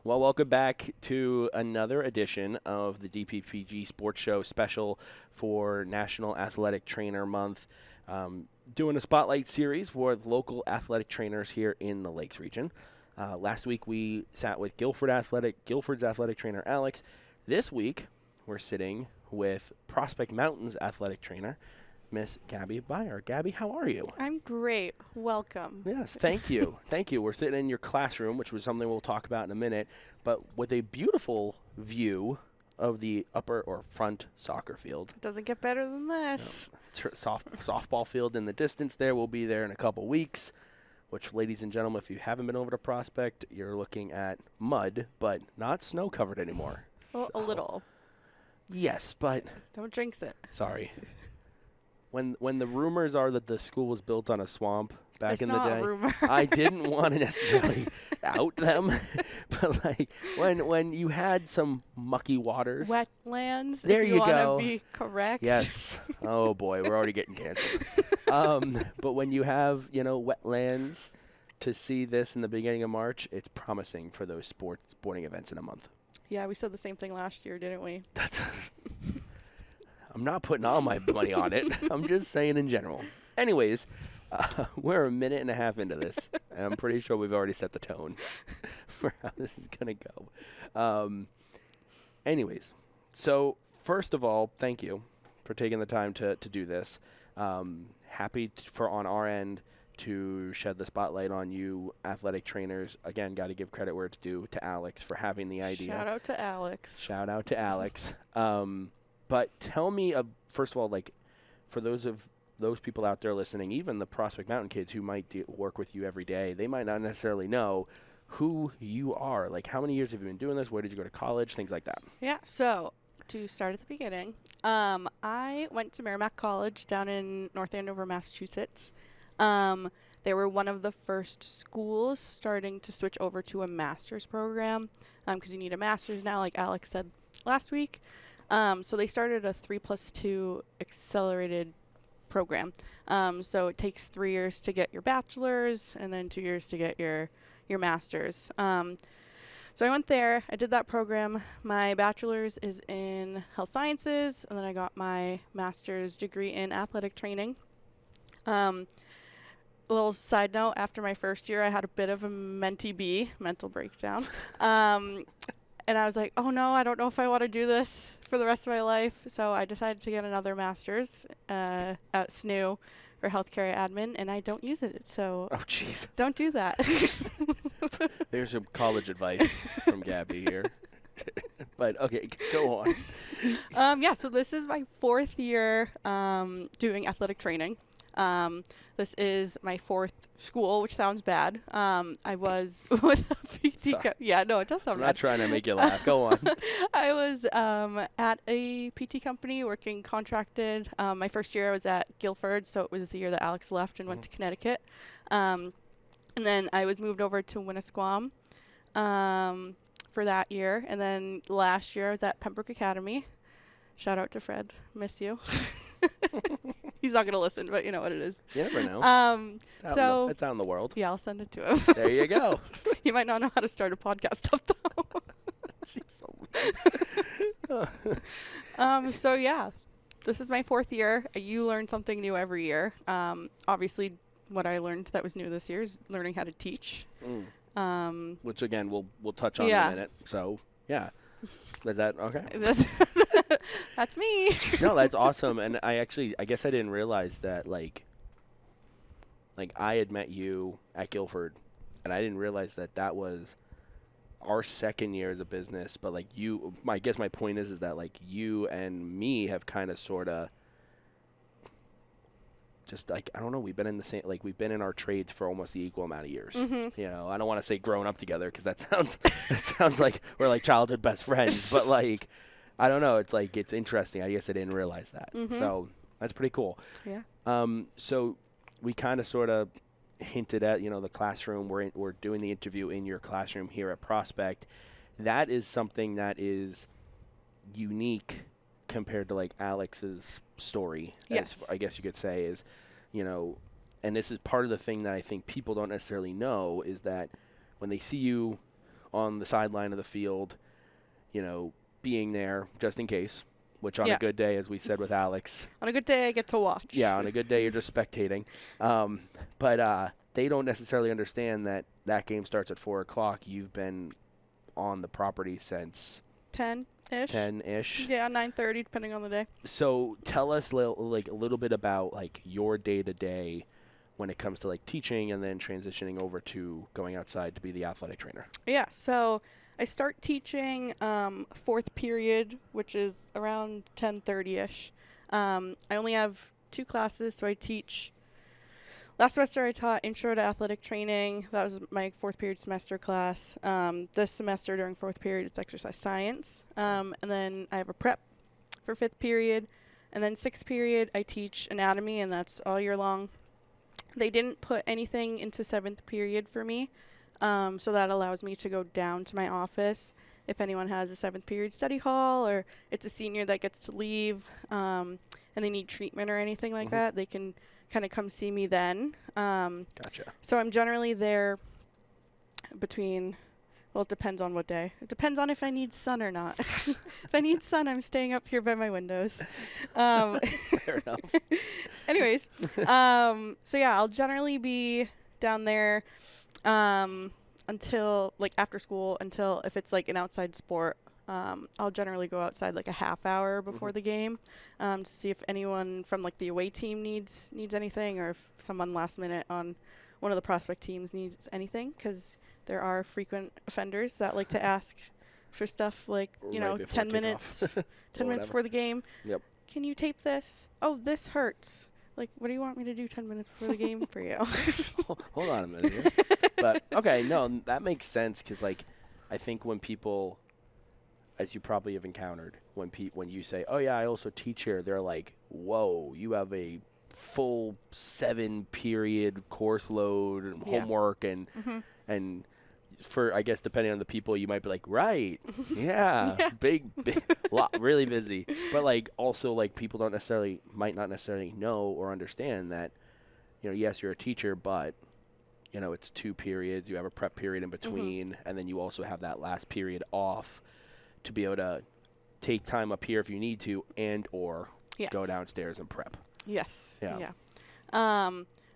Well, welcome back to another edition of the DPPG Sports Show special for National Athletic Trainer Month. Doing a spotlight series with local athletic trainers here in the Lakes region. Last week we sat with Guilford's athletic trainer Alex. This week we're sitting with Prospect Mountain's athletic trainer, Miss Gabby Beijer. Gabby, how are you? I'm great. Welcome. Yes, thank you. Thank you. We're sitting in your classroom, which was something we'll talk about in a minute, but with a beautiful view of the upper or front soccer field. Doesn't get better than this. No, softball field in the distance there. We'll be there in a couple weeks, which, ladies and gentlemen, if you haven't been over to Prospect, you're looking at mud, but not snow-covered anymore. Well, a little. Yes, but... Don't jinx it. Sorry. When the rumors are that the school was built on a swamp back in the day, rumor. I didn't want to necessarily out them, but like when you had some mucky waters, Wetlands. There if you want go. To be correct. Yes. Oh boy, we're already getting canceled. But when you have wetlands, to see this in the beginning of March, it's promising for those sporting events in a month. Yeah, we said the same thing last year, didn't we? I'm not putting all my money on it. I'm just saying in general. Anyways, we're a minute and a half into this, and I'm pretty sure we've already set the tone for how this is going to go. Anyways, so first of all, thank you for taking the time to do this. Happy for on our end to shed the spotlight on you athletic trainers. Again, got to give credit where it's due to Alex for having the idea. Shout out to Alex. Shout out to Alex. But tell me, first of all, like, for those people out there listening, even the Prospect Mountain kids who might work with you every day, they might not necessarily know who you are. Like, how many years have you been doing this? Where did you go to college? Things like that. Yeah, so to start at the beginning, I went to Merrimack College down in North Andover, Massachusetts. They were one of the first schools starting to switch over to a master's program because you need a master's now, like Alex said last week. So they started a 3+2 accelerated program. So it takes 3 years to get your bachelor's and then 2 years to get your master's. So I went there. I did that program. My bachelor's is in health sciences, and then I got my master's degree in athletic training. A little side note, after my first year, I had a bit of a mental breakdown. And I was like, oh, no, I don't know if I want to do this for the rest of my life. So I decided to get another master's at SNU for healthcare admin, and I don't use it. So don't do that. There's some college advice from Gabby here. But, okay, go on. Yeah, so this is my 4th year doing athletic training. This is my 4th school, which sounds bad. I was with a PT. Yeah, no, it does sound bad. I'm not trying to make you laugh. Go on. I was at a PT company working contracted. My first year I was at Guilford, so it was the year that Alex left and went to Connecticut. And then I was moved over to Winnisquam for that year. And then last year I was at Pembroke Academy. Shout out to Fred. Miss you. He's not going to listen, but you know what it is. You never know. It's out in the world. Yeah, I'll send it to him. There you go. He might not know how to start a podcast up, though. Jeez. So, yeah, this is my 4th year. You learn something new every year. Obviously, what I learned that was new this year is learning how to teach. Which, again, we'll touch on in a minute. So, yeah. Is that okay? That's me. No, that's awesome. And I guess I didn't realize that, like I had met you at Guilford, and I didn't realize that was our 2nd year as a business. But, like, I guess my point is that, like, you and me have kind of sort of just, like, I don't know, we've been in the same, like, we've been in our trades for almost the equal amount of years. Mm-hmm. You know, I don't want to say growing up together because that sounds like we're, like, childhood best friends. But, like, I don't know. It's, like, it's interesting. I guess I didn't realize that. Mm-hmm. So that's pretty cool. Yeah. So we kind of sort of hinted at, the classroom. We're doing the interview in your classroom here at Prospect. That is something that is unique compared to, like, Alex's story. Yes. I guess you could say is, and this is part of the thing that I think people don't necessarily know is that when they see you on the sideline of the field, being there just in case, which on a good day, as we said with Alex. On a good day, I get to watch. Yeah, on a good day, you're just spectating. But they don't necessarily understand that game starts at 4 o'clock. You've been on the property since 10-ish. 10-ish. Yeah, 9:30, depending on the day. So tell us a little bit about your day-to-day when it comes to teaching and then transitioning over to going outside to be the athletic trainer. Yeah, so I start teaching fourth period, which is around 10:30-ish. I only have 2 classes, so I teach. Last semester I taught Intro to Athletic Training. That was my fourth period semester class. This semester during fourth period it's exercise science. And then I have a prep for fifth period. And then sixth period I teach anatomy, and that's all year long. They didn't put anything into seventh period for me. So that allows me to go down to my office if anyone has a seventh period study hall, or it's a senior that gets to leave and they need treatment or anything like that. They can kind of come see me then. Gotcha. So I'm generally there between, well, it depends on what day. It depends on if I need sun or not. If I need sun, I'm staying up here by my windows. Fair enough. Anyways, so yeah, I'll generally be down there until after school, until if it's an outside sport. I'll generally go outside a half hour before the game to see if anyone from the away team needs anything, or if someone last minute on one of the prospect teams needs anything, because there are frequent offenders that like to ask for stuff 10 minutes 10 minutes before the game. Yep. Can you tape this? Oh, this hurts. What do you want me to do 10 minutes before the game for you? Hold on a minute here. But okay, no, that makes sense, because I think when people, as you probably have encountered, when you say, oh yeah, I also teach here, they're like, whoa, you have a full 7-period course load and homework and for, I guess, depending on the people, you might be like, right, yeah, big lot, really busy. But also people might not necessarily know or understand that, yes, you're a teacher, but it's 2 periods. You have a prep period in between, and then you also have that last period off to be able to take time up here if you need to, and or go downstairs and prep. Yes. Yeah.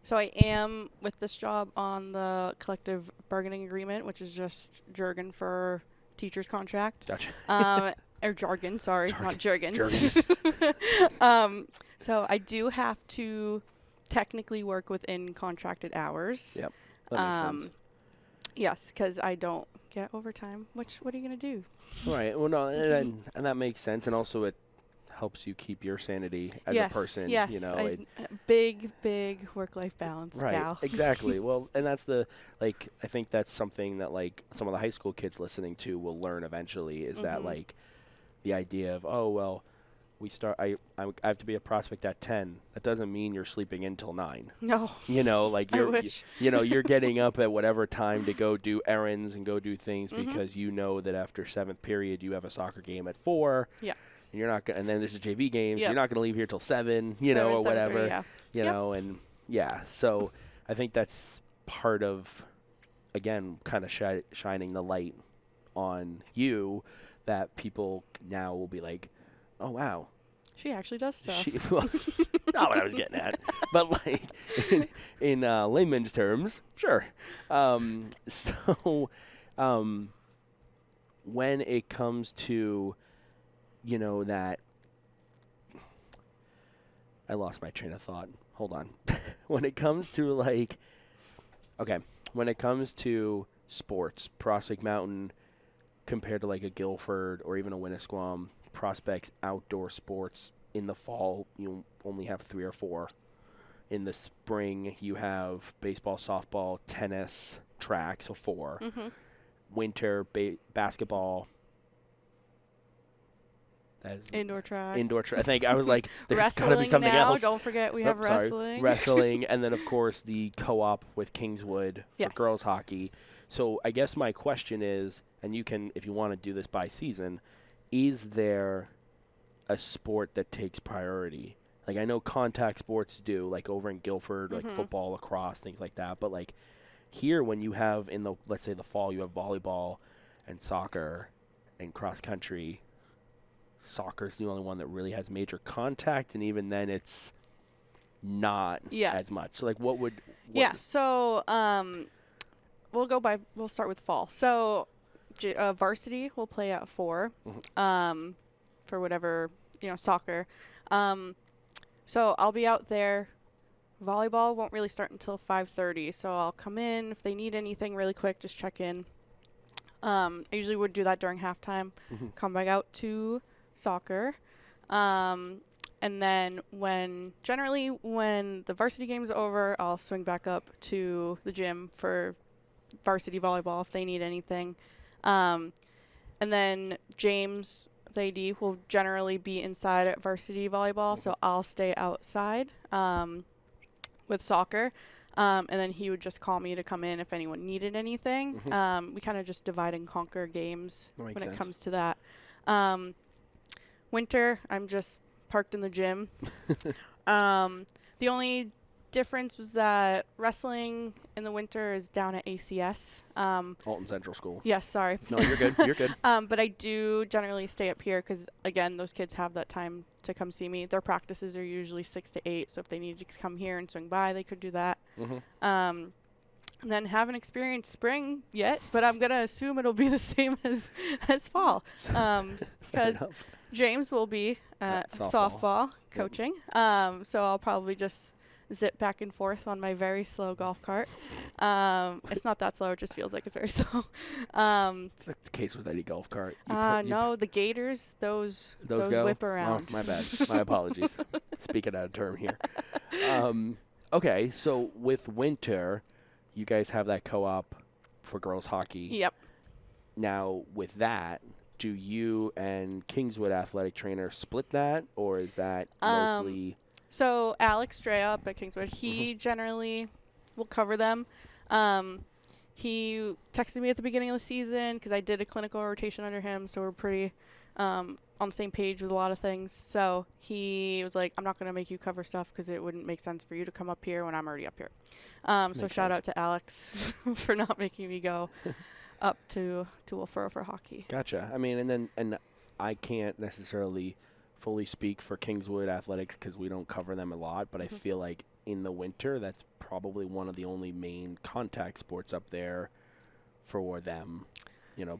So I am, with this job, on the collective bargaining agreement, which is just jargon for teacher's contract. Gotcha. Or jargon, sorry, not jargons. So I do have to technically work within contracted hours. Yep. That makes sense. Yes, because I don't get overtime. What are you going to do? Right. Well, no, and that makes sense. And also it helps you keep your sanity as a person. Yes, big work-life balance. Right. Gal. Exactly. Well, and that's I think that's something that some of the high school kids listening to will learn eventually, is that the idea of, oh, well, I have to be a prospect at 10. That doesn't mean you're sleeping until 9. No. You're getting up at whatever time to go do errands and go do things because you know that after 7th period you have a soccer game at 4. Yeah. And you're not and then there's a JV game, so you're not going to leave here till 7, or whatever. And so I think that's part of, again, kind of shining the light on you, that people now will be like, oh, wow. She actually does stuff. Not what I was getting at. But, in layman's terms, sure. When it comes to, that... I lost my train of thought. Hold on. When it comes to, when it comes to sports, Prospect Mountain compared to, a Guilford or even a Winnisquam, prospects outdoor sports in the fall, you only have 3 or 4. In the spring, you have baseball, softball, tennis, track, so 4. Winter, basketball. Indoor track. I think I was like, there's got to be something else. Don't forget we have wrestling. Wrestling, and then, of course, the co-op with Kingswood for girls hockey. So I guess my question is, and you can, if you want to do this by season, is there a sport that takes priority? I know contact sports do, over in Guilford, football, lacrosse, things like that. But, here, when you have let's say the fall, you have volleyball, and soccer and cross country. Soccer's the only one that really has major contact, and even then it's not as much. Like So we'll start with fall. So varsity will play at 4 for whatever, soccer. So I'll be out there. Volleyball won't really start until 5:30, so I'll come in. If they need anything really quick, just check in. I usually would do that during halftime, come back out to soccer. And then when the varsity game's over, I'll swing back up to the gym for varsity volleyball if they need anything. And then James, the AD, will generally be inside at varsity volleyball, so I'll stay outside with soccer. And then he would just call me to come in if anyone needed anything. We kind of just divide and conquer games when it comes to that. Winter, I'm just parked in the gym. The only difference was that wrestling in the winter is down at ACS. Alton Central School. Yes, sorry. No, you're good. You're good. But I do generally stay up here because, again, those kids have that time to come see me. Their practices are usually 6 to 8, so if they need to come here and swing by, they could do that. And then haven't experienced spring yet, but I'm going to assume it'll be the same as fall because James will be at softball coaching. So I'll probably just zip back and forth on my very slow golf cart. It's not that slow. It just feels like it's very slow. It's like the case with any golf cart. No, the Gators, those whip around. Oh, my bad. My apologies. Speaking out of term here. Okay, so with winter, you guys have that co-op for girls hockey. Yep. Now, with that, do you and Kingswood athletic trainer split that, or is that mostly... So Alex Drea up at Kingswood, he generally will cover them. He texted me at the beginning of the season because I did a clinical rotation under him, so we're pretty on the same page with a lot of things. So he was like, I'm not going to make you cover stuff because it wouldn't make sense for you to come up here when I'm already up here. So shout out to Alex for not making me go up to Wolfboro for hockey. Gotcha. I mean, and I can't necessarily fully speak for Kingswood Athletics because we don't cover them a lot, but I feel like in the winter, that's probably one of the only main contact sports up there for them.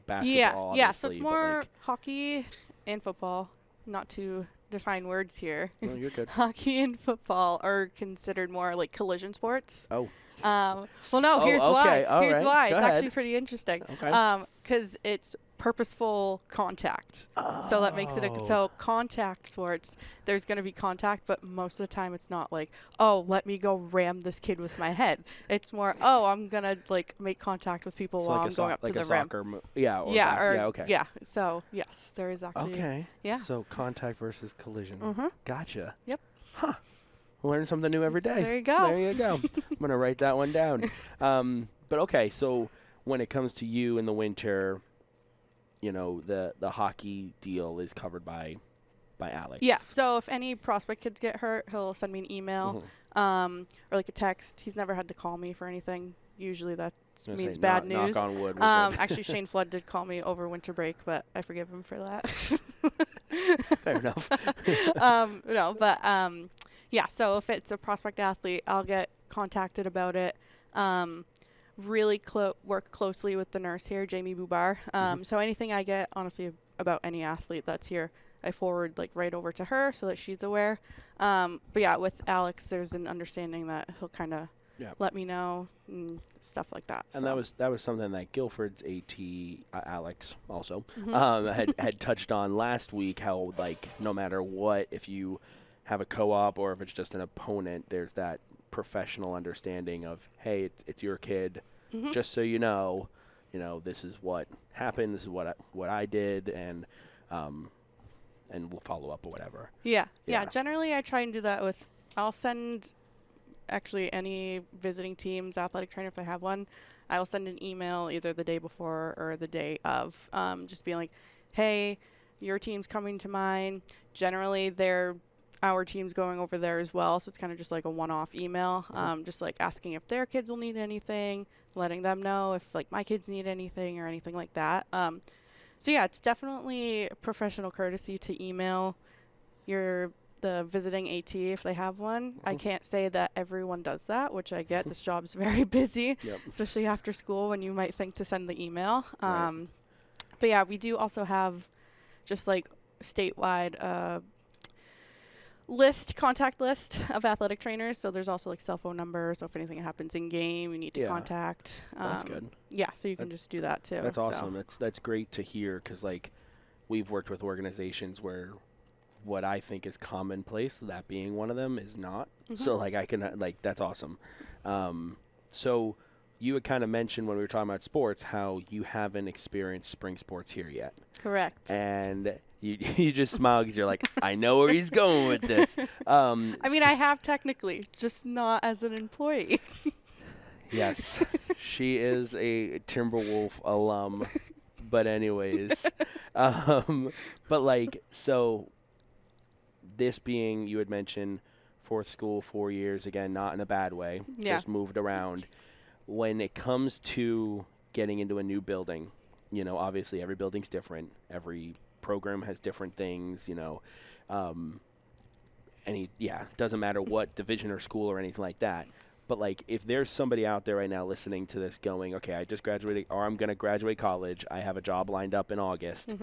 Basketball, Yeah, so it's more hockey and football, not to define words here. No, you're good. Hockey and football are considered more like collision sports. Oh. Well, no, here's why. Here's why. It's actually pretty interesting. Okay. Because it's purposeful contact. So that makes it so contact sports, there's going to be contact, but most of the time it's not like, oh, let me go ram this kid with my head. It's more, oh, I'm going to make contact with people while I'm going up to the rim. Okay. So, yes, there is actually. Okay. Yeah. So contact versus collision. Gotcha. Yep. Huh. Learn something new every day. There you go. There you go. I'm going to write that one down. But okay, so when it comes to you in the winter, the hockey deal is covered by Alex. Yeah. So if any prospect kids get hurt, he'll send me an email or like a text. He's never had to call me for anything. Usually that means bad news. Knock on wood. Actually, Shane Flood did call me over winter break, but I forgive him for that. Fair enough. Yeah, so if it's a prospect athlete, I'll get contacted about it. Really work closely with the nurse here, Jamie Bubar. So anything I get, honestly, about any athlete that's here, I forward right over to her so that she's aware. But yeah, with Alex, there's an understanding that he'll kind of let me know and stuff like that. And that was something that Guilford's AT Alex also had touched on last week. How no matter what, if you have a co-op or if it's just an opponent, there's that professional understanding of, hey, it's your kid. Just so you know, this is what happened. This is what I did, and we'll follow up or whatever. Yeah. Generally, I try and do that with. I'll send actually any visiting teams, athletic trainer if they have one. I will send an email either the day before or the day of, just being like, hey, your team's coming to mine. Generally, they're our team's going over there as well, so it's kind of just like a one-off email, just like asking if their kids will need anything, letting them know if like my kids need anything or anything like that. So yeah, it's definitely professional courtesy to email the visiting AT if they have one. I can't say that everyone does that, which I get. This job's very busy, especially after school when you might think to send the email. Right. But yeah, we do also have just like statewide contact list of athletic trainers. So there's also like cell phone numbers. So if anything happens in game, you need to contact. That's good. Yeah, so you can just do that too. That's awesome. That's great to hear, because like we've worked with organizations where what I think is commonplace, that being one of them, is not. So like I can like, that's awesome. So you had kind of mentioned when we were talking about sports how you haven't experienced spring sports here yet. Correct. And you just smile because you're like, I know where he's going with this. I mean, I have technically, just not as an employee. Yes, she is a Timberwolf alum. But anyways, but like, so this being, you had mentioned fourth school, 4 years, again, not in a bad way, just moved around. When it comes to getting into a new building, you know, obviously every building's different. Every program has different things, you know. Doesn't matter what division or school or anything like that. But, like, if there's somebody out there right now listening to this going, okay, I just graduated, or I'm going to graduate college, I have a job lined up in August,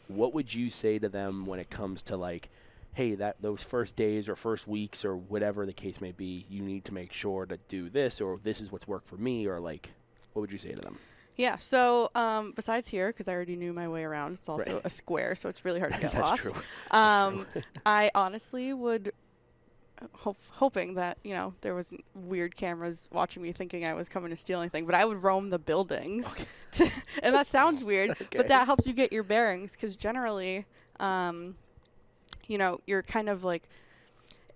what would you say to them when it comes to, like, hey, those first days or first weeks or whatever the case may be, you need to make sure to do this, or this is what's worked for me, or, like, what would you say to them? Yeah, so besides here, because I already knew my way around, it's also a square, so it's really hard to get lost. True. I honestly would, hoping that, you know, there was weird cameras watching me thinking I was coming to steal anything, but I would roam the buildings. Okay. And that sounds weird, but that helps you get your bearings, because generally, you know, you're kind of like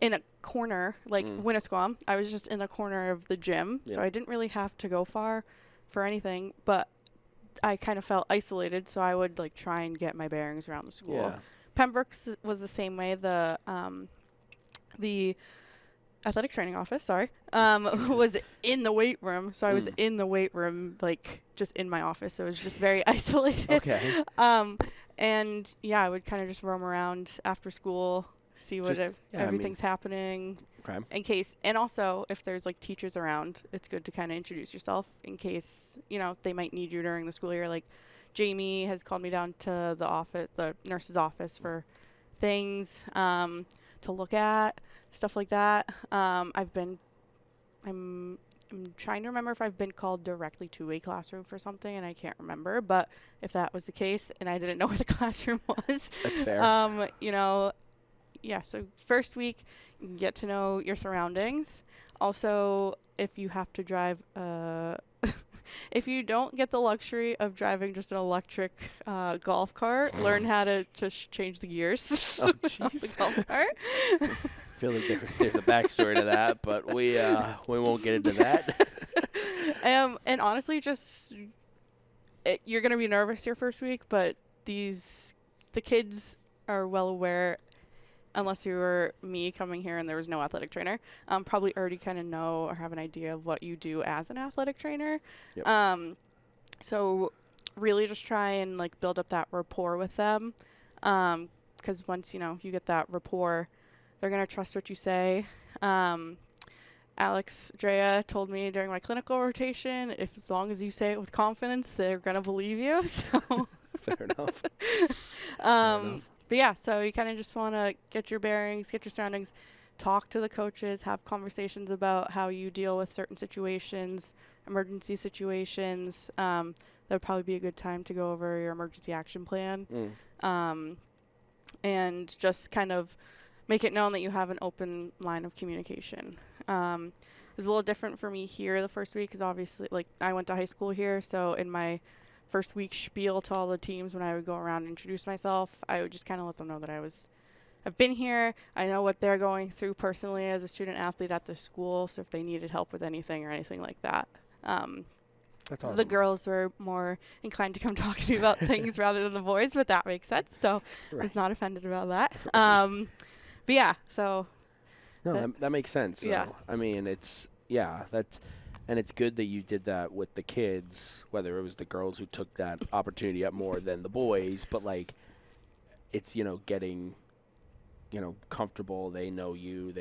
in a corner, like Winnisquam. I was just in a corner of the gym, so I didn't really have to go far for anything, but I kind of felt isolated, so I would like try and get my bearings around the school. Yeah. Pembroke's was the same way. The athletic training office, was in the weight room, so I was in the weight room, like just in my office. So it was just very isolated. Okay. And yeah, I would kind of just roam around after school, see what everything's happening. Okay. In case, and also if there's like teachers around, it's good to kind of introduce yourself in case, you know, they might need you during the school year. Like Jamie has called me down to the office, the nurse's office, for things to look at, stuff like that. I'm trying to remember if I've been called directly to a classroom for something, and I can't remember. But if that was the case and I didn't know where the classroom was, that's fair. You know, yeah. So first week, you can get to know your surroundings. Also, if you have to drive, if you don't get the luxury of driving just an electric golf cart, learn how to just change the gears. Oh, jeez. The golf cart. I feel like there's a backstory to that, but we won't get into that. And honestly, you're gonna be nervous your first week, but the kids are well aware. Unless you were me coming here and there was no athletic trainer, probably already kind of know or have an idea of what you do as an athletic trainer. Yep. So really just try and like build up that rapport with them, because once, you know, you get that rapport, they're going to trust what you say. Alex Drea told me during my clinical rotation, as long as you say it with confidence, they're going to believe you. So Fair enough. But yeah, so you kind of just want to get your bearings, get your surroundings, talk to the coaches, have conversations about how you deal with certain situations, emergency situations. That would probably be a good time to go over your emergency action plan. And just kind of make it known that you have an open line of communication. It was a little different for me here the first week, because obviously, like, I went to high school here, so in my first week spiel to all the teams, when I would go around and introduce myself, I would just kind of let them know that I've been here. I know what they're going through personally as a student athlete at the school, so if they needed help with anything or anything like that. That's awesome. The girls were more inclined to come talk to me about things rather than the boys, but that makes sense, so I was not offended about that. But yeah, so. No, that makes sense. Though. Yeah. I mean, it's and it's good that you did that with the kids, whether it was the girls who took that opportunity up more than the boys, but like, it's, getting, comfortable. They know you.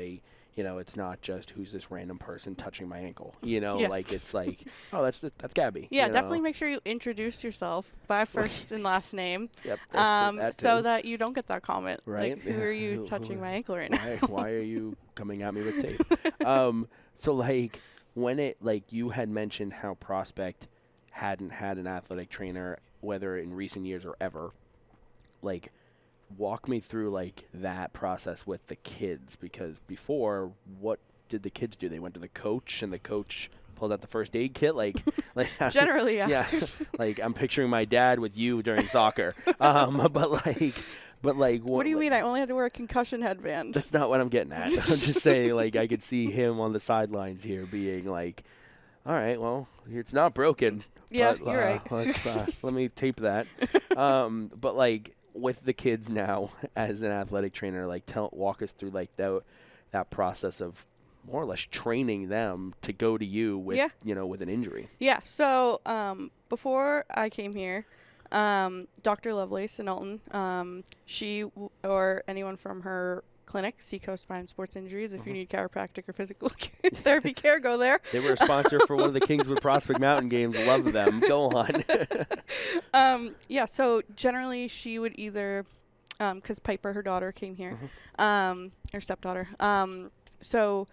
It's not just who's this random person touching my ankle. Like it's like, oh, that's Gabby. Yeah, definitely make sure you introduce yourself by first and last name. Yep. So that you don't get that comment. Right. Like, who are you touching my ankle right now? Why are you coming at me with tape? So like when you had mentioned how Prospect hadn't had an athletic trainer, whether in recent years or ever, like, walk me through like that process with the kids, because before, what did the kids do? They went to the coach and the coach pulled out the first aid kit, like generally, yeah. Yeah, like I'm picturing my dad with you during soccer. But what do you mean? I only had to wear a concussion headband. That's not what I'm getting at. I'm just saying, like, I could see him on the sidelines here being like, all right, well, it's not broken. Yeah, but, you're right. Let me tape that. But like, with the kids now as an athletic trainer, like walk us through like that process of more or less training them to go to you with with an injury. Yeah. So before I came here, Dr. Lovelace in Alton, she or anyone from her clinic, Seacoast Spine Sports Injuries. If you need chiropractic or physical therapy care, go there. They were a sponsor for one of the Kingswood Prospect Mountain games. Love them. Go on. Yeah, so generally she would either, because Piper, her daughter, came here, her stepdaughter. So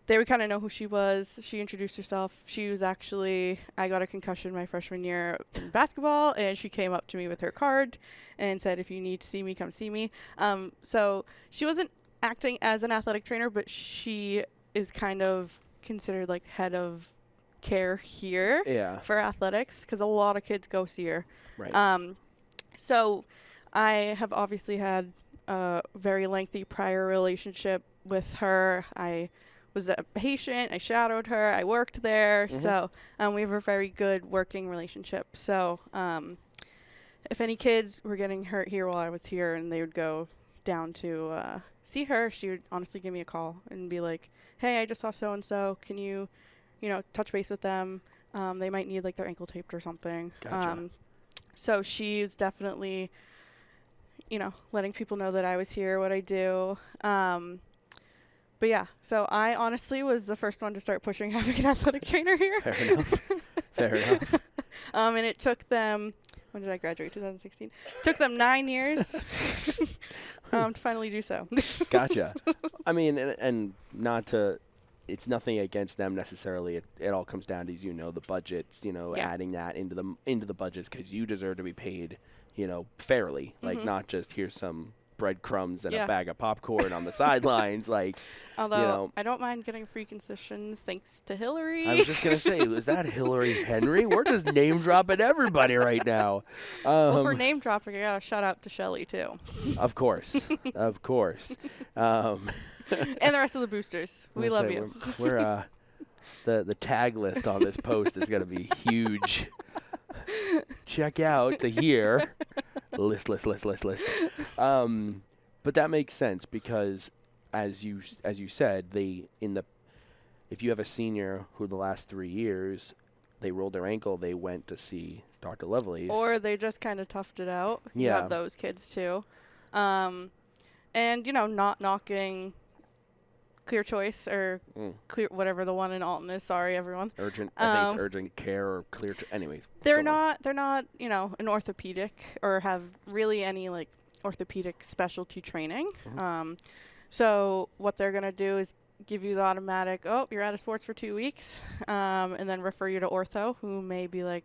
they would kind of know who she was. She introduced herself. She was actually, I got a concussion my freshman year in basketball, and she came up to me with her card and said, if you need to see me, come see me. So she wasn't acting as an athletic trainer, but she is kind of considered like head of care here for athletics, because a lot of kids go see her. Right. So I have obviously had a very lengthy prior relationship with her. I was a patient. I shadowed her. I worked there. So we have a very good working relationship. So if any kids were getting hurt here while I was here and they would go down to see her, she would honestly give me a call and be like, hey, I just saw so-and-so. Can you touch base with them? They might need like their ankle taped or something. Gotcha. So she's definitely, letting people know that I was here, what I do. But yeah, so I honestly was the first one to start pushing having an athletic trainer here. Fair enough. And it took them, when did I graduate? 2016. Took them 9 years to finally do so. Gotcha. I mean, and not to, it's nothing against them necessarily. It all comes down to, the budgets, adding that into the budgets, because you deserve to be paid, fairly. Like, not just here's some breadcrumbs and a bag of popcorn on the sidelines, Although I don't mind getting free concessions thanks to Hillary. I was just gonna say, was that Hillary Henry? We're just name dropping everybody right now. Well, for name dropping, I gotta shout out to Shelly too. Of course. And the rest of the boosters, we love you. We're the tag list on this post is gonna be huge. Check out to here. List. But that makes sense, because as you said, if you have a senior who the last 3 years they rolled their ankle, they went to see Dr. Lovelace. Or they just kind of toughed it out. Yeah. You have those kids too. And not knocking Clear Choice or Clear, whatever the one in Alton is. Sorry, everyone. Urgent, I think it's Urgent Care or Clear. Anyways, they're not an orthopedic or have really any like orthopedic specialty training. So what they're gonna do is give you the automatic, you're out of sports for 2 weeks, and then refer you to ortho, who may be like,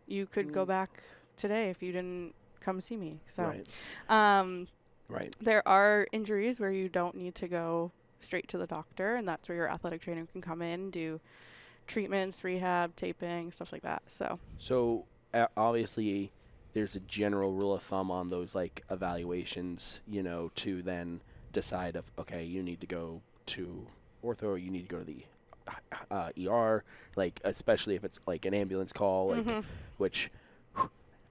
you could go back today if you didn't come see me. So, right. There are injuries where you don't need to go straight to the doctor, and that's where your athletic trainer can come in, do treatments, rehab, taping, stuff like that. So obviously there's a general rule of thumb on those like evaluations, to then decide if, okay, you need to go to ortho or you need to go to the ER, like especially if it's like an ambulance call, like which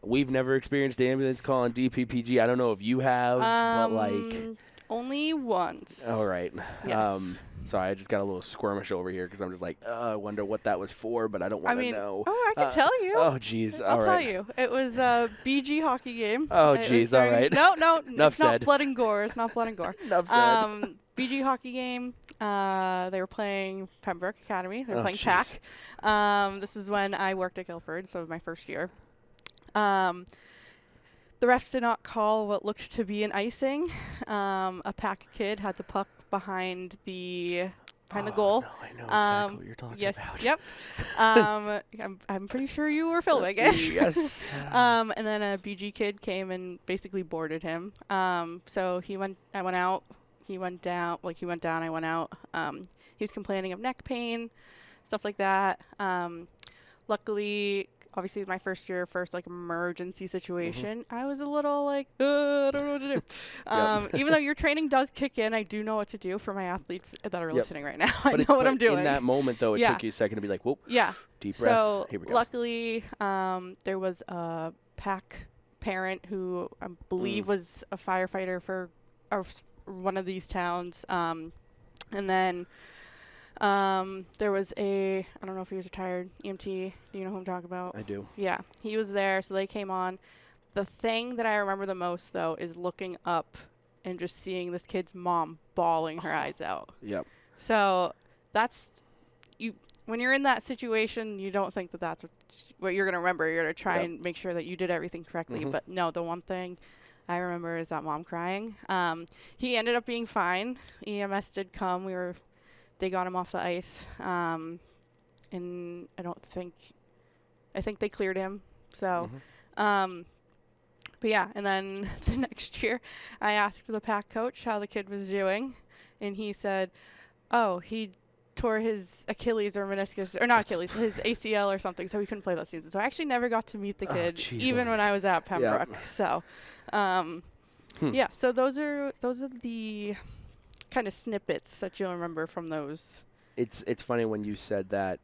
we've never experienced the ambulance call on DPPG. I don't know if you have, but like Only once. All right. Yes. Sorry, I just got a little squirmish over here because I'm just like, I wonder what that was for, but I don't want to know. Oh, I can tell you. Oh, jeez. I'll tell you. It was a BG hockey game. Oh, jeez. All right. No, Enough it's said. not blood and gore. It's not blood and gore. Enough said. BG hockey game. They were playing Pembroke Academy. They were playing jeez. PAC. This is when I worked at Guilford, so it was my first year. The refs did not call what looked to be an icing. A PAC kid had the puck behind the goal. No, I know exactly what you're talking about. Yep. I'm pretty sure you were filming it. Yes. And then a BG kid came and basically boarded him. So I went out. He went down. He went down. I went out. He was complaining of neck pain, stuff like that. Luckily, obviously, my first emergency situation, I was a little I don't know what to do. Even though your training does kick in, I do know what to do for my athletes that are listening right now. I know what I'm doing. In that moment, though, it took you a second to be like, whoop. Yeah. Deep breath. So here we go. luckily, there was a PAC parent who I believe was a firefighter for one of these towns. And then there was I don't know if he was retired, EMT. Do you know who I'm talking about? I do. Yeah, he was there, so they came on. The thing that I remember the most, though, is looking up and just seeing this kid's mom bawling her eyes out. Yep. So that's when you're in that situation, you don't think that that's what you're going to remember. You're going to try and make sure that you did everything correctly. But no, the one thing I remember is that mom crying. He ended up being fine. EMS did come. They got him off the ice. And I think they cleared him. So, but yeah. And then the next year I asked the PAC coach how the kid was doing. And he said, oh, he tore his Achilles or meniscus, or not Achilles, his ACL or something. So he couldn't play that season. So I actually never got to meet the kid, even when I was at Pembroke. Yeah. So, yeah. So those are the kind of snippets that you'll remember from those. It's funny when you said that,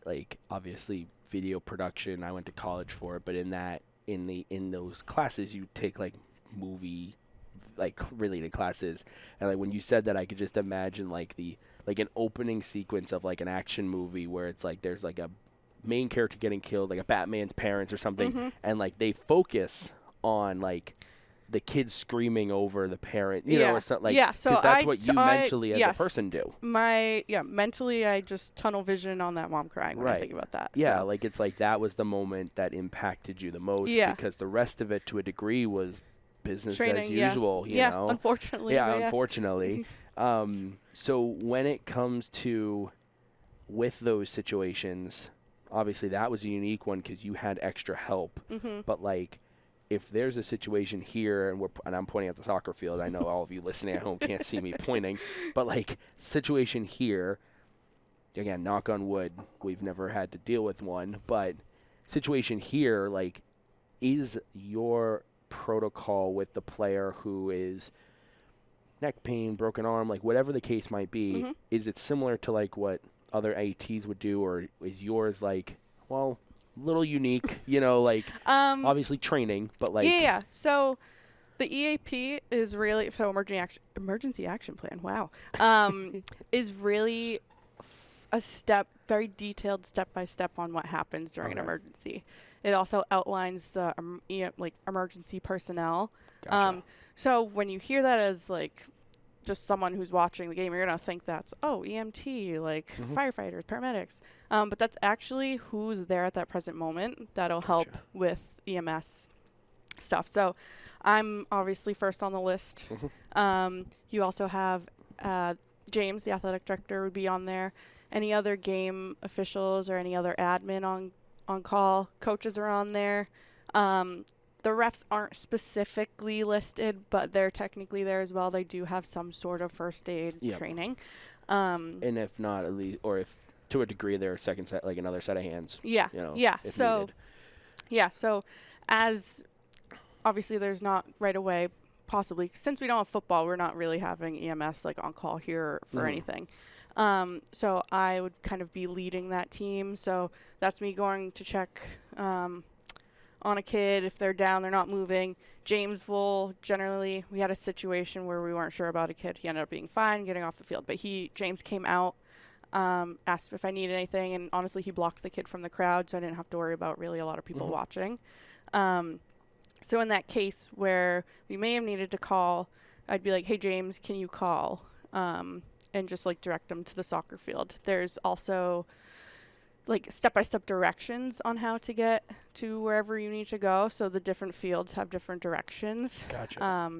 obviously video production, I went to college for it, but in those classes you take movie related classes, and when you said that, I could just imagine an opening sequence of an action movie where it's there's a main character getting killed, like a Batman's parents or something, and they focus on the kid screaming over the parent, you know, or something so that's what you mentally as a person do. Mentally I just tunnel vision on that mom crying when I think about that. Yeah, so. it's that was the moment that impacted you the most, because the rest of it to a degree was business as usual, you know. Unfortunately. Unfortunately. So when it comes to with those situations, obviously that was a unique one because you had extra help, but if there's a situation here, and I'm pointing at the soccer field, I know all of you listening at home can't see me pointing, but situation here, again, knock on wood, we've never had to deal with one, but situation here, is your protocol with the player who is neck pain, broken arm, whatever the case might be, is it similar to what other ATs would do, or is yours little unique, obviously training, but so the EAP is really emergency action plan. Wow. Is really a very detailed step-by-step on what happens during an emergency. It also outlines the emergency personnel. Gotcha. So when you hear that as just someone who's watching the game, you're going to think that's, EMT, firefighters, paramedics. But that's actually who's there at that present moment that'll help with EMS stuff. So I'm obviously first on the list. You also have James, the athletic director, would be on there. Any other game officials or any other admin on call. Coaches are on there. The refs aren't specifically listed, but they're technically there as well. They do have some sort of first aid training. And if not, at least, or if to a degree, they're a second set, another set of hands. If needed. So as obviously there's not right away, possibly, since we don't have football, we're not really having EMS on call here for anything. So I would kind of be leading that team. So that's me going to check on a kid. If they're down, they're not moving. James will generally, we had a situation where we weren't sure about a kid. He ended up being fine, getting off the field. But James came out, asked if I needed anything, and honestly, he blocked the kid from the crowd, so I didn't have to worry about really a lot of people watching. So in that case where we may have needed to call, I'd be like, hey, James, can you call? And just like direct them to the soccer field. There's also like step-by-step directions on how to get to wherever you need to go. So the different fields have different directions. Gotcha.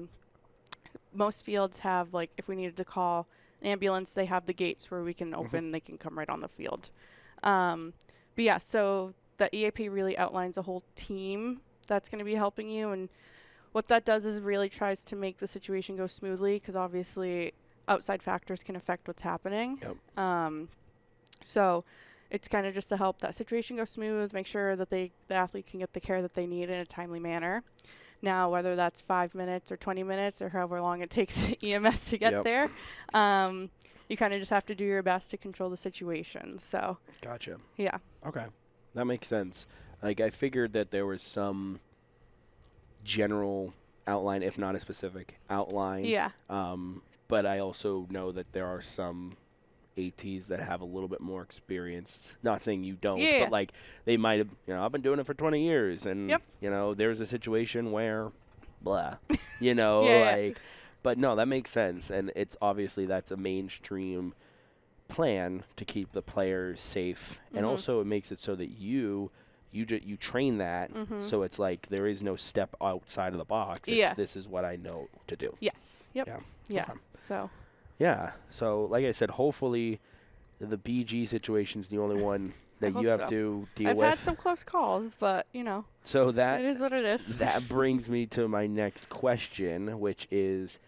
Most fields have, like, if we needed to call an ambulance, they have the gates where we can open, they can come right on the field. But yeah, so the EAP really outlines a whole team that's going to be helping you. And what that does is really tries to make the situation go smoothly, because obviously outside factors can affect what's happening. Yep. So it's kind of just to help that situation go smooth, make sure that the athlete can get the care that they need in a timely manner. Now, whether that's 5 minutes or 20 minutes or however long it takes EMS to get there, you kind of just have to do your best to control the situation. So, Gotcha. Yeah. Okay. That makes sense. Like, I figured that there was some general outline, if not a specific outline. Yeah. But I also know that there are some ATs that have a little bit more experience. Not saying you don't, but like they might have, I've been doing it for 20 years and, there's a situation where blah, but no, that makes sense. And it's obviously that's a mainstream plan to keep the players safe. And also it makes it so that you train that. So it's like there is no step outside of the box. It's this is what I know to do. Yes. Yep. Yeah. Okay. So. Yeah. So, like I said, hopefully the BG situation's the only one that you have to deal with. I've had some close calls, but, So that it is what it is. That brings me to my next question, which is,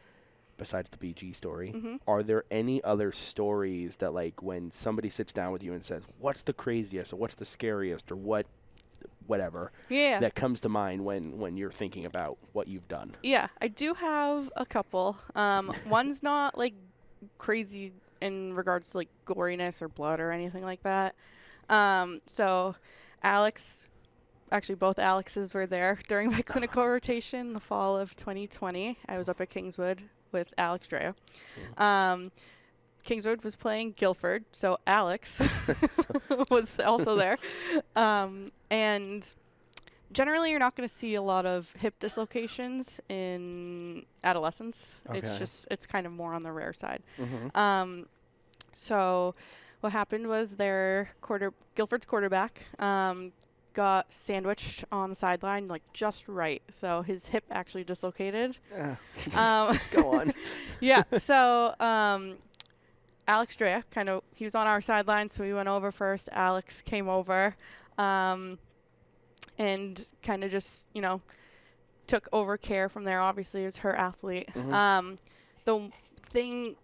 besides the BG story, are there any other stories that, like, when somebody sits down with you and says, what's the craziest or what's the scariest or whatever that comes to mind when you're thinking about what you've done? Yeah, I do have a couple. One's not, like, crazy in regards to, like, goriness or blood or anything like that. So both Alexes were there during my clinical rotation the fall of 2020. I was up at Kingswood with Alex Drea. Kingswood was playing Guilford, so Alex was also there. And generally, you're not going to see a lot of hip dislocations in adolescents. Okay. It's kind of more on the rare side. So what happened was Guilford's quarterback got sandwiched on the sideline, like just right. So his hip actually dislocated. Go on. Yeah. So Alex Drea he was on our sideline, so we went over first. Alex came over. And kind of just, took over care from there. Obviously, it was her athlete. The thing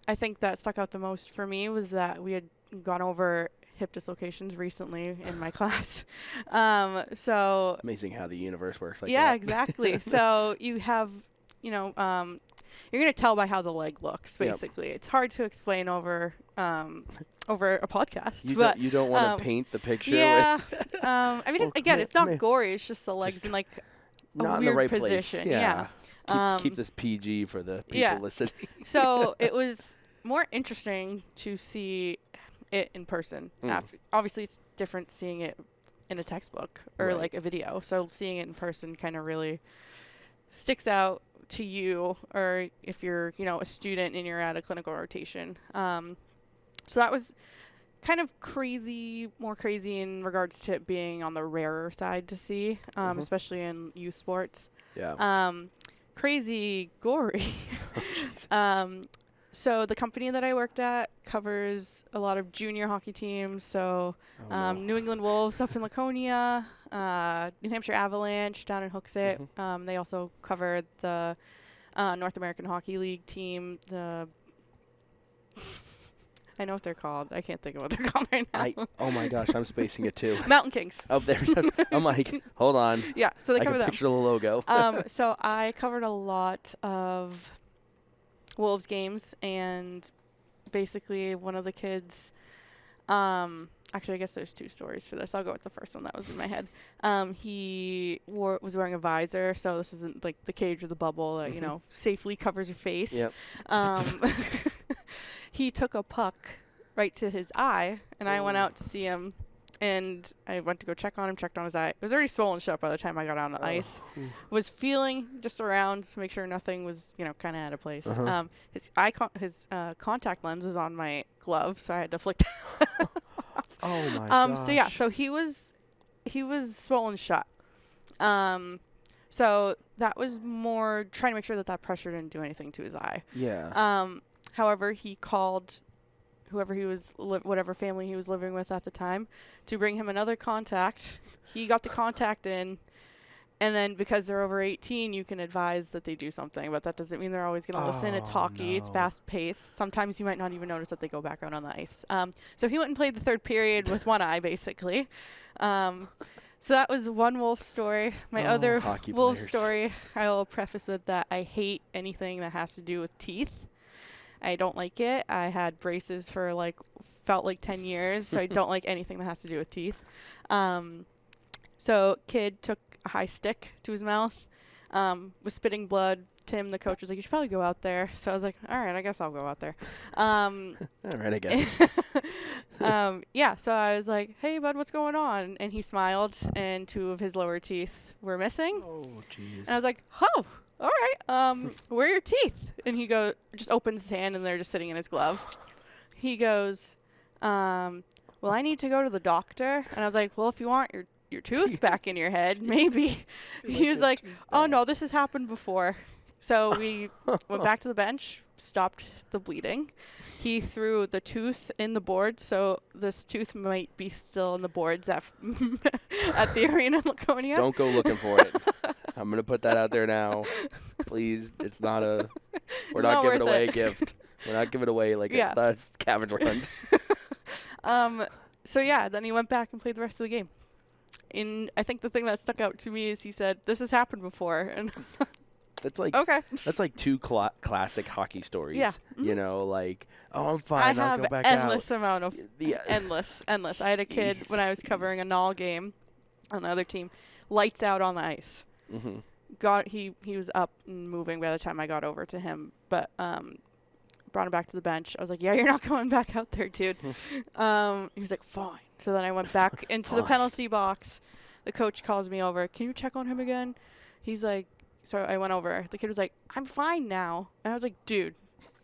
I think that stuck out the most for me was that we had gone over hip dislocations recently in my class. So amazing how the universe works like that. Yeah, exactly. So you have, you're going to tell by how the leg looks, basically. It's hard to explain over a podcast. You don't want to paint the picture. Yeah. I mean, it's not gory. It's just the legs in, like, a not weird in the right position. Place. Yeah. Keep this PG for the people listening. So it was more interesting to see it in person. Obviously, it's different seeing it in a textbook or like a video. So seeing it in person kind of really sticks out to you, or if you're, a student and you're at a clinical rotation. So that was kind of more crazy in regards to it being on the rarer side to see, especially in youth sports. Yeah. Crazy gory. So the company that I worked at covers a lot of junior hockey teams. So New England Wolves up in Laconia, New Hampshire Avalanche down in Hooksett. They also cover the North American Hockey League team. I know what they're called. I can't think of what they're called right now. Oh my gosh, I'm spacing it too. Mountain Kings. Oh, there it is. I'm like, hold on. Yeah, so they cover them. I can picture the logo. So I covered a lot of Wolves games, and basically one of the kids Actually, I guess there's 2 stories for this. I'll go with the first one that was in my head. He was wearing a visor, so this isn't like the cage or the bubble that, safely covers your face. Yep. He took a puck right to his eye, and I went out to see him, and I went to go check on him, checked on his eye. It was already swollen shut by the time I got on the ice. Was feeling just around to make sure nothing was, kind of out of place. His contact lens was on my glove, so I had to flick that. Oh my gosh. So yeah, so he was swollen shut. So that was more trying to make sure that pressure didn't do anything to his eye. Yeah. However, he called whoever he was, whatever family he was living with at the time, to bring him another contact. He got the contact in, and then because they're over 18, you can advise that they do something, but that doesn't mean they're always going to listen. It's hockey. It's fast-paced. Sometimes you might not even notice that they go back out on the ice. So he went and played the third period with one eye, basically. So that was one wolf story. My other wolf story, I will preface with that I hate anything that has to do with teeth. I don't like it. I had braces for felt like 10 years, so I don't like anything that has to do with teeth. So kid took a high stick to his mouth, was spitting blood. Tim, the coach, was like, you should probably go out there. So I was like, all right, I guess I'll go out there. All right, I guess. Yeah, so I was like, hey, bud, what's going on? And he smiled, and 2 of his lower teeth were missing. Oh, jeez. And I was like, oh, all right, where are your teeth? And he just opens his hand, and they're just sitting in his glove. He goes, well, I need to go to the doctor. And I was like, well, if you want your tooth back in your head, maybe. He was like, oh, no, this has happened before. So we went back to the bench, stopped the bleeding. He threw the tooth in the board, so this tooth might be still in the boards at the arena in Laconia. Don't go looking for it. I'm going to put that out there now. Please, it's not we're not giving away a gift. We're not giving away it's not a scavenger hunt. So yeah, then he went back and played the rest of the game. I think the thing that stuck out to me is he said, this has happened before. And that's okay. That's 2 classic hockey stories. Yeah. Mm-hmm. Oh, I'm fine. I'll go back out. Endless. I had a kid when I was covering a Null game on the other team, lights out on the ice. Mm-hmm. He was up and moving by the time I got over to him, but brought him back to the bench. I was like, yeah, you're not going back out there, dude. He was like, fine. So then I went back into the penalty box. The coach calls me over. Can you check on him again? He's like, so I went over. The kid was like, I'm fine now. And I was like, dude,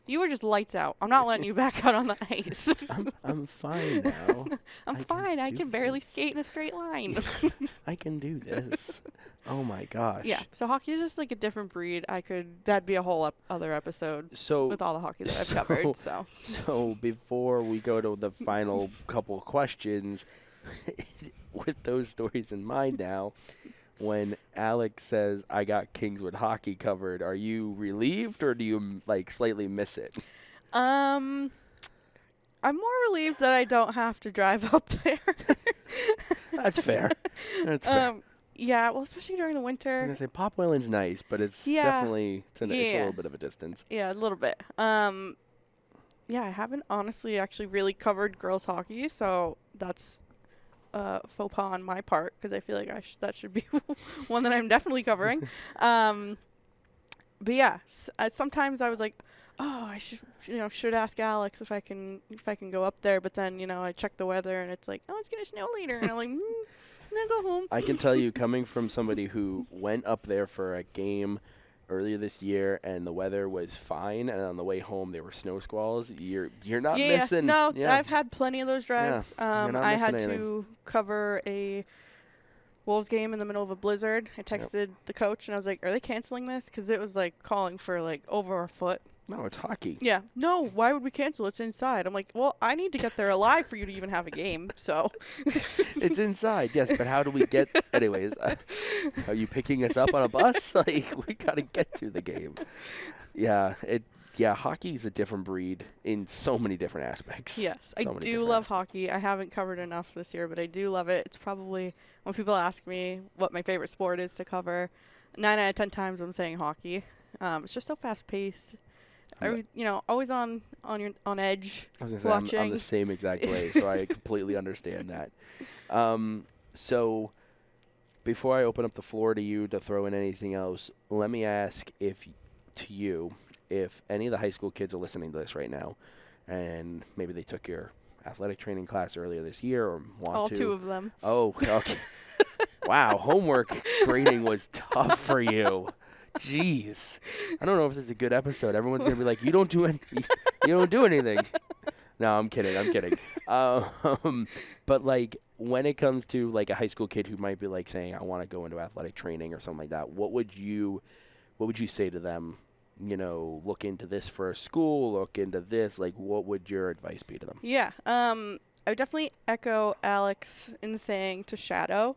you were just lights out. I'm not letting you back out on the ice. I'm fine now. I'm fine. I can barely skate in a straight line. I can do this. Oh my gosh. Yeah. So hockey is just a different breed. That'd be a whole other episode with all the hockey that I've covered. So before we go to the final couple questions, with those stories in mind now, when Alex says, I got Kingswood hockey covered, are you relieved or do you slightly miss it? I'm more relieved that I don't have to drive up there. That's fair. That's fair. Yeah, well, especially during the winter. I was going to say, Pop Whalen's nice, but it's definitely, it's a little bit of a distance. Yeah, a little bit. Yeah, I haven't honestly actually really covered girls hockey, so that's faux pas on my part because I feel like that should be one that I'm definitely covering. But yeah, sometimes I was like, oh, I should ask Alex if I can go up there. But then I check the weather and it's like, oh, it's gonna snow later, and I'm like, then go home. I can tell you, coming from somebody who went up there for a game earlier this year and the weather was fine, and on the way home there were snow squalls. You're not missing. No, I've had plenty of those drives. I had anything. to cover a Wolves game in the middle of a blizzard. I texted the coach and I was like, are they canceling this? Because it was calling for over a foot. No, it's hockey. Yeah. No, why would we cancel? It's inside. I'm like, well, I need to get there alive for you to even have a game, so. It's inside, yes, but how do we get, anyways, are you picking us up on a bus? We got to get to the game. Yeah, hockey is a different breed in so many different aspects. Yes, I do love hockey. I haven't covered enough this year, but I do love it. It's probably, when people ask me what my favorite sport is to cover, 9 out of 10 times I'm saying hockey. It's just so fast-paced. always on edge. I was gonna say watching. I'm the same exact way, so I completely understand that. So before I open up the floor to you to throw in anything else, let me ask if any of the high school kids are listening to this right now, and maybe they took your athletic training class earlier this year or want All to. 2 of them. Oh, okay. Wow, homework grading was tough for you. Jeez, I don't know if this is a good episode. Everyone's gonna be like, you don't do anything. No, I'm kidding. But like when it comes to like a high school kid who might be like saying, I want to go into athletic training or something like that, what would you say to them? Look into this for a school, look into this. Like, what would your advice be to them? Yeah. I would definitely echo Alex in saying to shadow.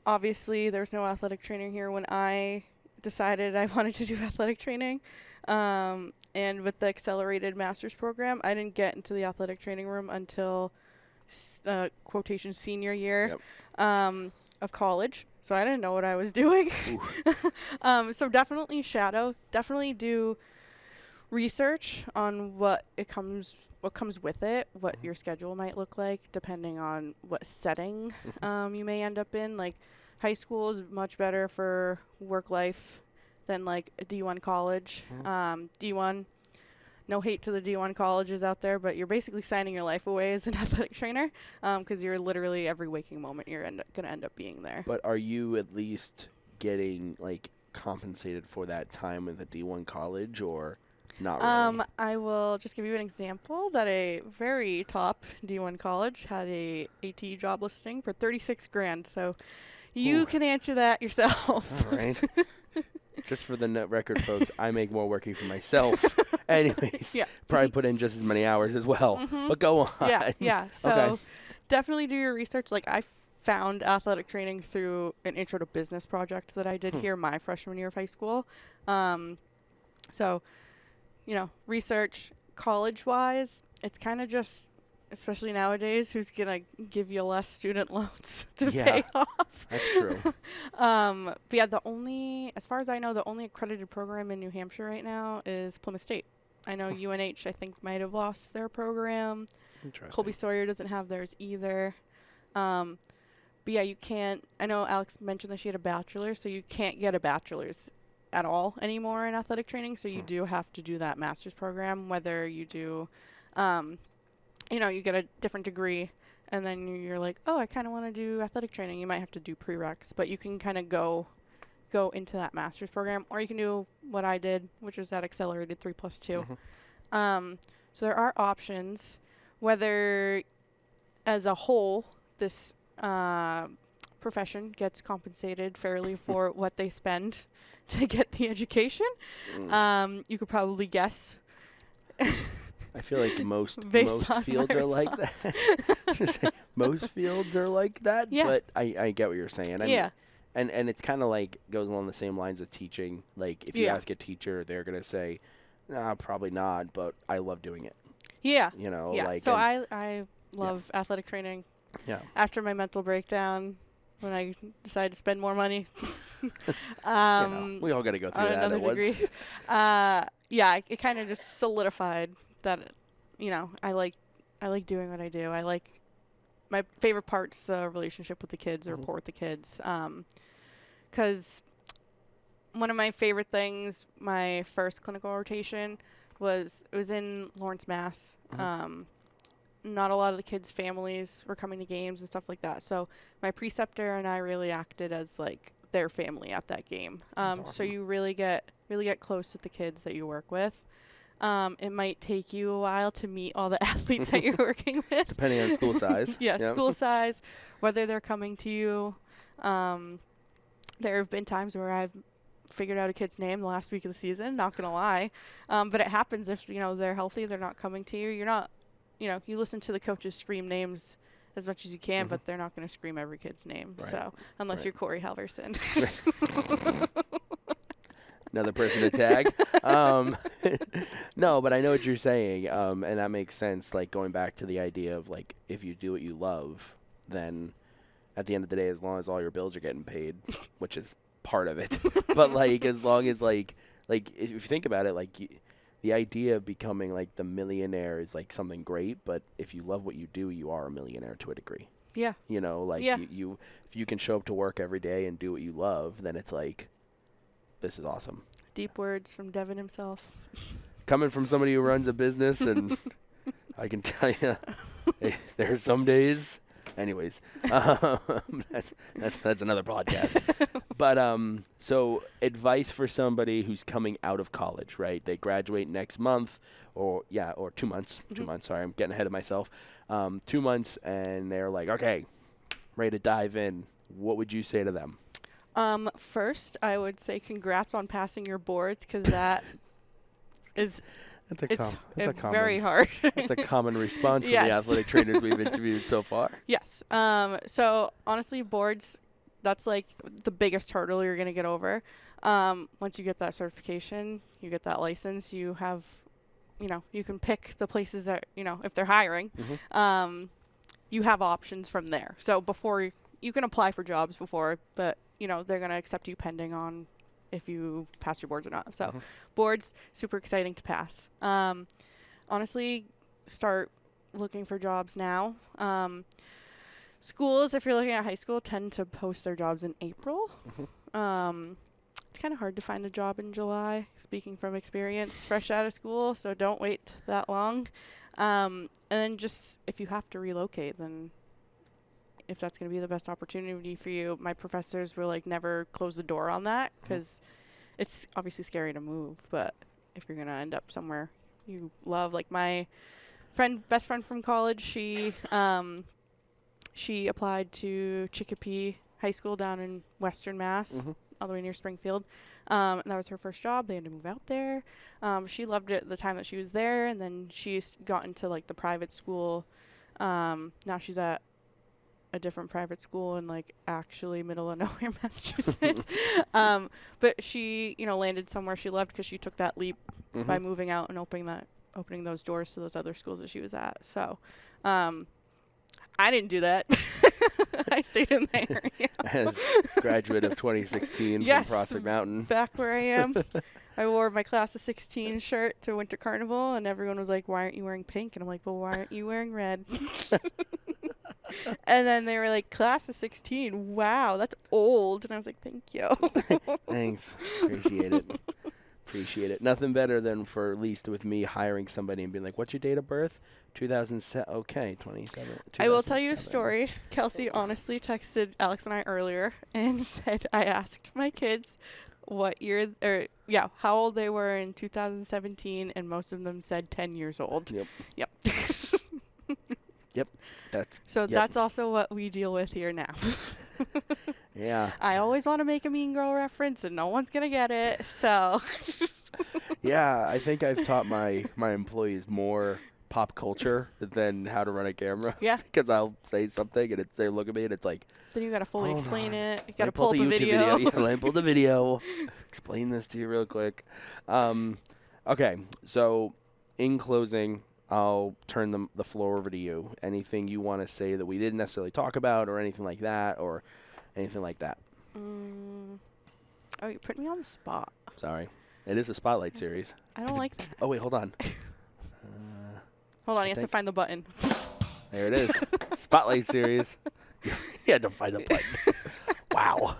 Obviously, there's no athletic training here when I decided I wanted to do athletic training. And with the accelerated master's program, I didn't get into the athletic training room until quotation senior year of college. So I didn't know what I was doing. So definitely shadow. Definitely do research on what comes with it, what your schedule might look like, depending on what setting you may end up in. Like high school is much better for work life than like a D1 college. D1, no hate to the D1 colleges out there, but you're basically signing your life away as an athletic trainer because you're literally every waking moment you're going to end up being there. But are you at least getting like compensated for that time with a D1 college or not really? I will just give you an example that a very top D1 college had a AT job listing for $36,000. So you can answer that yourself. All right. Just for the net record, folks, I make more working for myself. Anyways, probably put in just as many hours as well. But go on. Yeah. So definitely do your research. Like I found athletic training through an intro to business project that I did here my freshman year of high school. So, research college-wise, it's kind of just, especially nowadays, who's going to give you less student loans to pay off. That's true. But yeah, as far as I know, the only accredited program in New Hampshire right now is Plymouth State. I know UNH, I think, might have lost their program. Interesting. Colby Sawyer doesn't have theirs either. But yeah, you can't, I know Alex mentioned that she had a bachelor's, so you can't get a bachelor's at all anymore in athletic training. So you do have to do that master's program, whether you do, you get a different degree and then you're like, oh, I kind of want to do athletic training. You might have to do prereqs, but you can kind of go into that master's program, or you can do what I did, which was that accelerated 3+2. So there are options, whether as a whole, this profession gets compensated fairly for what they spend to get the education. You could probably guess. I feel like most on fields my are like that. Most fields are like that, but I get what you're saying. And it's kind of like goes along the same lines of teaching. Like if you ask a teacher, they're going to say, nah, probably not, but I love doing it. Yeah. Like so I love athletic training. Yeah. After my mental breakdown, when I decided to spend more money. We all got to go through that another degree. It kind of just solidified that, I like doing what I do. I like my favorite part's the relationship with the kids, the rapport with the kids. Because one of my favorite things, my first clinical rotation was in Lawrence, Mass. Not a lot of the kids' families were coming to games and stuff like that. So my preceptor and I really acted as like their family at that game. So you really get close with the kids that you work with. It might take you a while to meet all the athletes that you're working with. Depending on school size. School size, whether they're coming to you. There have been times where I've figured out a kid's name the last week of the season, not going to lie. But it happens if, they're healthy, they're not coming to you. You're not, you listen to the coaches scream names as much as you can, but they're not going to scream every kid's name. Right. So unless you're Corey Halverson. Another person to tag. No, but I know what you're saying, and that makes sense. Like going back to the idea of like if you do what you love, then at the end of the day, as long as all your bills are getting paid, which is part of it, but like as long as like like if you think about it, like the idea of becoming like the millionaire is like something great, but if you love what you do, you are a millionaire to a degree. Yeah. You know, like Yeah. you if you can show up to work every day and do what you love, then it's like, this is awesome. Deep words from Devin himself. Coming from somebody who runs a business, and I can tell you, there are some days. Anyways, that's another podcast. But so advice for somebody who's coming out of college, right? They graduate next month, or 2 months. 2 months. Sorry, I'm getting ahead of myself. 2 months, and they're like, okay, ready to dive in. What would you say to them? First, I would say congrats on passing your boards, because that is very hard. That's a common response from Yes. the athletic trainers we've interviewed so far. Yes. So honestly, boards, that's like the biggest hurdle you're going to get over. Once you get that certification, you get that license, you have, you can pick the places that, if they're hiring, you have options from there. So before you can apply for jobs before, but they're going to accept you pending on if you pass your boards or not. So boards, super exciting to pass. Honestly, start looking for jobs now. Schools, if you're looking at high school, tend to post their jobs in April. It's kind of hard to find a job in July, speaking from experience, fresh out of school, so don't wait that long. And then just, if you have to relocate, then if that's going to be the best opportunity for you, my professors were like, never close the door on that, because it's obviously scary to move, but if you're going to end up somewhere you love, like my best friend from college, she applied to Chicopee High School down in Western Mass, all the way near Springfield. And that was her first job. They had to move out there. She loved it the time that she was there, and then she's got into like the private school. Now she's at a different private school in like actually middle of nowhere, Massachusetts. But she, landed somewhere she loved because she took that leap by moving out and opening those doors to those other schools that she was at. So, I didn't do that. I stayed in the area. As graduate of 2016 from Prospect Mountain. Back where I am. I wore my class of 16 shirt to Winter Carnival, and everyone was like, why aren't you wearing pink? And I'm like, well, why aren't you wearing red? And then they were like, class of 16. Wow, that's old. And I was like, thank you. Thanks. Appreciate it. Nothing better than for at least with me hiring somebody and being like, what's your date of birth? 2007. Okay, 27. I will tell you a story. Kelsey honestly texted Alex and I earlier and said, I asked my kids what year, how old they were in 2017, and most of them said 10 years old. Yep. That's also what we deal with here now. Yeah. I always want to make a Mean Girl reference, and no one's going to get it, so. Yeah, I think I've taught my employees more pop culture than how to run a camera. Yeah. Because I'll say something, and they look at me, and it's like. Then you got to fully explain it. You got to pull up a video. Yeah, let me pull the video. Explain this to you real quick. Okay, so in closing, I'll turn the floor over to you. Anything you want to say that we didn't necessarily talk about, or anything like that, or anything like that? Oh, you put me on the spot. Sorry. It is a spotlight series. I don't like that. Oh, wait, hold on. Hold on, he has to find the button. There it is. Spotlight series. You had to find the button. Wow.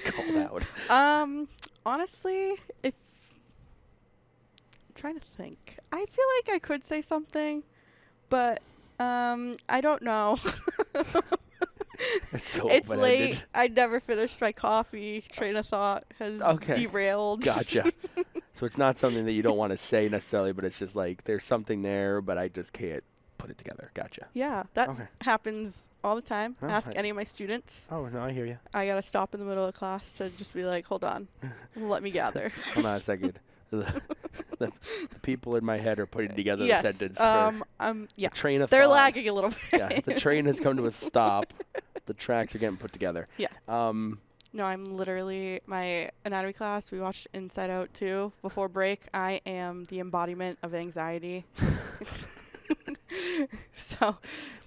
Called out. Honestly, I'm trying to think. I feel like I could say something, but I don't know. It's late. I never finished my coffee. Train of thought has derailed. Gotcha. So it's not something that you don't want to say necessarily, but it's just like there's something there, but I just can't put it together. Gotcha. Yeah, that happens all the time. Ask any of my students. Oh, no, I hear you. I got to stop in the middle of class to just be like, hold on. Let me gather. Hold on a second. The people in my head are putting together the sentence. Yeah. Train of They're thought. lagging a little bit. Yeah, the train has come to a stop. The tracks are getting put together. Yeah. No, I'm literally, my anatomy class, we watched Inside Out 2 before break. I am the embodiment of anxiety. But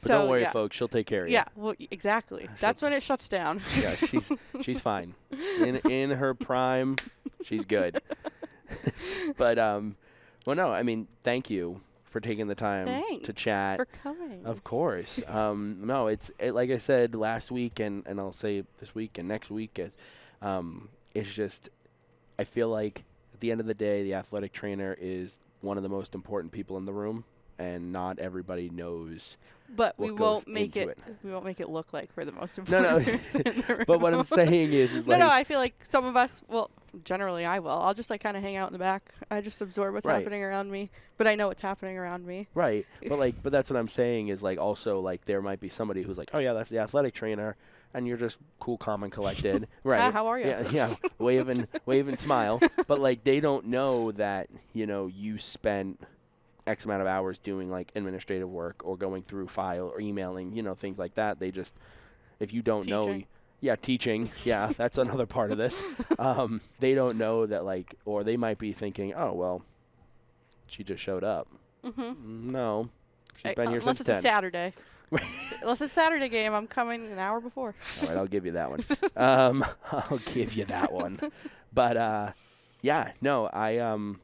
don't worry, folks. She'll take care of you. Yeah, well, exactly. That's when it shuts down. Yeah, she's fine. In her prime, she's good. But well, no, I mean, thank you for taking the time Thanks to chat. for coming. Of course. No, like I said last week, and I'll say this week and next week is, it's just, I feel like at the end of the day, the athletic trainer is one of the most important people in the room, and not everybody knows. But what we goes won't make into it. We won't make it look like we're the most No, important no. person in the room. But what I'm saying is no, like, I feel like some of us. Well, generally I will. I'll just like kind of hang out in the back. I just absorb what's Right. happening around me, but I know what's happening around me. right. But that's what I'm saying is like also like there might be somebody who's like, oh yeah, that's the athletic trainer, and you're just cool, calm, and collected, right? How are you? Yeah, wave and smile. But like they don't know that you spent X amount of hours doing like administrative work or going through file or emailing, things like that. They just, if you don't know, teaching. Yeah, that's another part of this. They don't know that like, or they might be thinking, oh, well, she just showed up. Mm-hmm. No, she's been here unless since it's 10. a Saturday. Unless it's Saturday game, I'm coming an hour before. All right, I'll give you that one. I'll give you that one. But yeah, no, I'm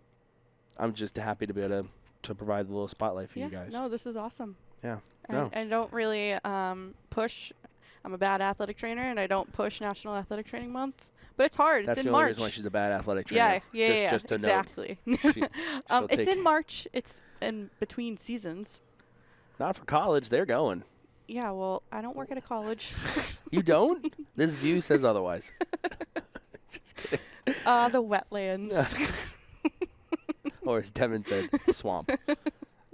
just happy to be able to provide a little spotlight for you guys. No, this is awesome. Yeah. I don't really push. I'm a bad athletic trainer, and I don't push National Athletic Training Month. But it's hard. That's it's the in only March. reason why she's a bad athletic trainer. Yeah, just to exactly. Note. It's in March. It's in between seasons. Not for college. They're going. Yeah, well, I don't work at a college. You don't? This view says otherwise. Just kidding. The wetlands. Or as Devin said, swamp.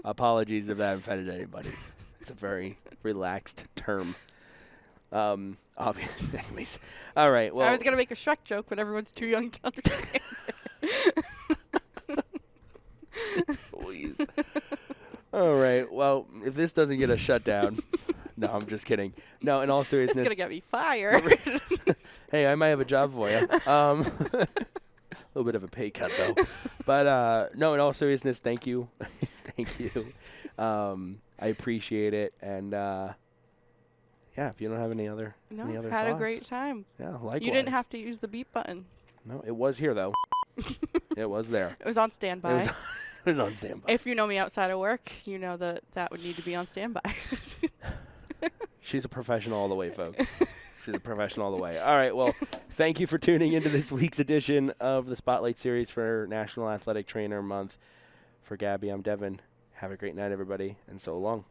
Apologies if that offended anybody. It's a very relaxed term. Obviously, anyways. All right. Well, I was gonna make a Shrek joke, but everyone's too young to understand. Please. All right. Well, if this doesn't get us shut down, no, I'm just kidding. No, in all seriousness, It's gonna get me fired. Hey, I might have a job for you. A little bit of a pay cut though, but no, in all seriousness, thank you, thank you. I appreciate it, and yeah, if you don't have any other had thoughts, a great time. Yeah, likewise. You didn't have to use the beep button. No, it was here though. It was there. It was on standby. It was on standby. If you know me outside of work, you know that would need to be on standby. She's a professional all the way, folks. She's a professional all the way. All right, well, thank you for tuning into this week's edition of the Spotlight Series for National Athletic Trainer Month. For Gabby, I'm Devin. Have a great night, everybody, and so long.